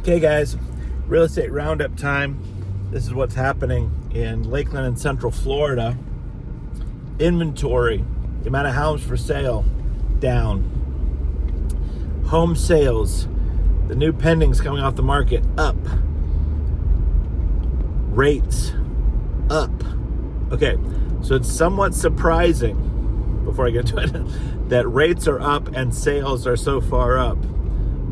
Okay guys, real estate roundup time. This is what's happening in Lakeland and Central Florida. Inventory, the amount of homes for sale, down. Home sales, the new pendings coming off the market, up. Rates, up. Okay, so it's somewhat surprising, before I get to it, that rates are up and sales are so far up.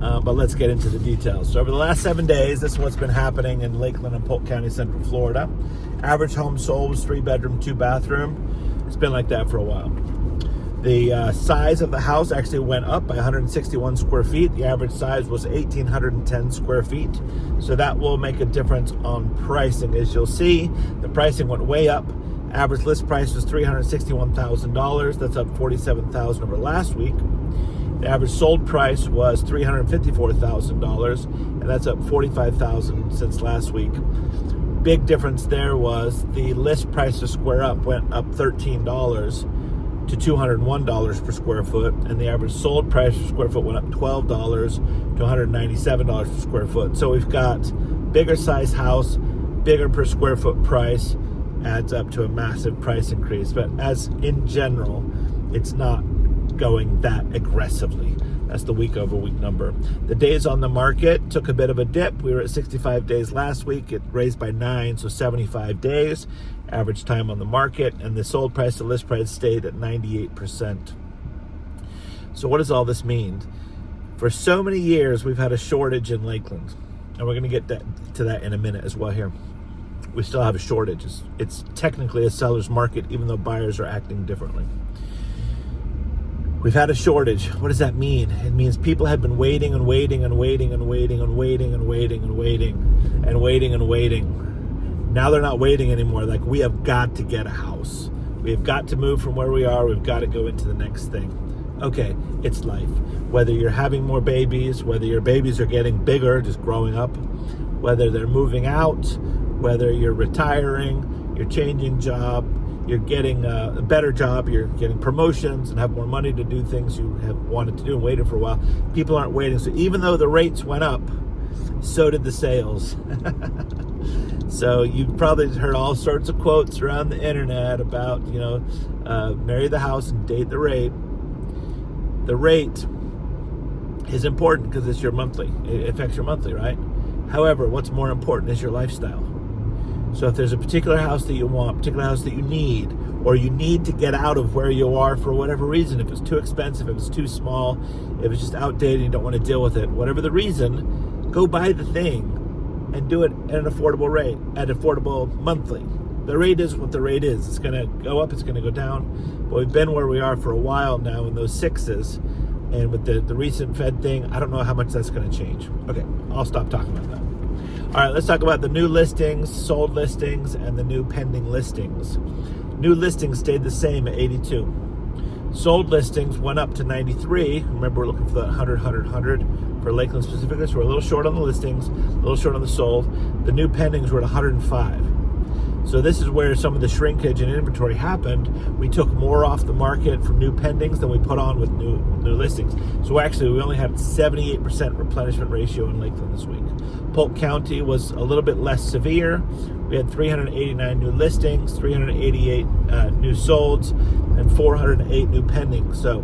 But let's get into the details. So over the last 7 days, this is what's been happening in Lakeland and Polk County, Central Florida. Average home sold was 3-bedroom, 2-bathroom. It's been like that for a while. The size of the house actually went up by 161 square feet. The average size was 1,810 square feet. So that will make a difference on pricing. As you'll see, the pricing went way up. Average list price was $361,000. That's up $47,000 over last week. The average sold price was $354,000, and that's up $45,000 since last week. Big difference there was the list price to square up went up $13 to $201 per square foot, and the average sold price per square foot went up $12 to $197 per square foot. So we've got bigger size house, bigger per square foot price, adds up to a massive price increase. But as in general, it's not going that aggressively. That's the week over week number. The days on the market took a bit of a dip. We were at 65 days last week. It raised by 9, so 75 days. Average time on the market, and the sold price to list price stayed at 98%. So what does all this mean? For so many years, we've had a shortage in Lakeland, and we're going to get to that in a minute as well here. We still have a shortage. It's technically a seller's market, even though buyers are acting differently. We've had a shortage. What does that mean? It means people have been waiting and waiting and waiting and waiting and waiting and waiting and waiting and waiting and waiting. Now they're not waiting anymore. Like, we have got to get a house. We have got to move from where we are. We've got to go into the next thing. Okay, it's life. Whether you're having more babies, whether your babies are getting bigger, just growing up, whether they're moving out, whether you're retiring, you're changing job, you're getting a better job, you're getting promotions and have more money to do things you have wanted to do and waited for a while. People aren't waiting. So even though the rates went up, so did the sales. So you've probably heard all sorts of quotes around the internet about, marry the house and date the rate. The rate is important because it's your monthly. It affects your monthly, right? However, what's more important is your lifestyle. So if there's a particular house that you want, particular house that you need, or you need to get out of where you are for whatever reason, if it's too expensive, if it's too small, if it's just outdated and you don't want to deal with it, whatever the reason, go buy the thing and do it at an affordable rate, at affordable monthly. The rate is what the rate is. It's going to go up, it's going to go down. But we've been where we are for a while now in those sixes. And with the recent Fed thing, I don't know how much that's going to change. Okay, I'll stop talking about that. All right, let's talk about the new listings, sold listings, and the new pending listings. New listings stayed the same at 82. Sold listings went up to 93. Remember, we're looking for that 100 for Lakeland specifically, so we're a little short on the listings, a little short on the sold. The new pendings were at 105. So this is where some of the shrinkage in inventory happened. We took more off the market from new pendings than we put on with new listings. So actually, we only had 78% replenishment ratio in Lakeland this week. Polk County was a little bit less severe. We had 389 new listings, 388 new solds, and 408 new pendings. So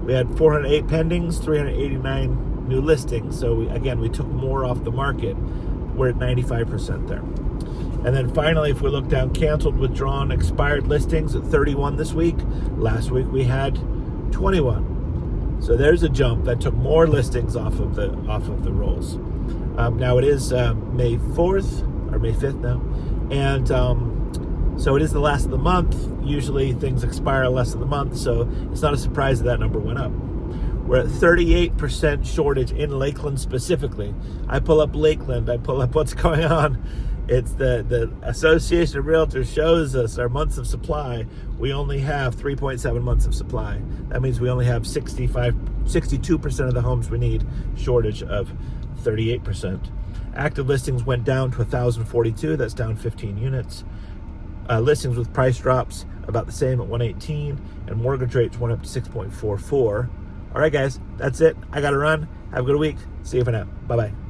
we had 408 pendings, 389 new listings. So we took more off the market. We're at 95% there. And then finally, if we look down, canceled, withdrawn, expired listings at 31 this week. Last week we had 21. So there's a jump that took more listings off of the rolls. Now it is May 4th or May 5th now, and so it is the last of the month. Usually things expire less of the month, so it's not a surprise that number went up. We're at 38% shortage in Lakeland specifically. I pull up Lakeland, I pull up what's going on. It's the Association of Realtors shows us our months of supply. We only have 3.7 months of supply. That means we only have 62% of the homes we need, shortage of 38%. Active listings went down to 1,042. That's down 15 units. Listings with price drops about the same at 118, and mortgage rates went up to 6.44. All right, guys, that's it. I got to run. Have a good week. See you for now. Bye-bye.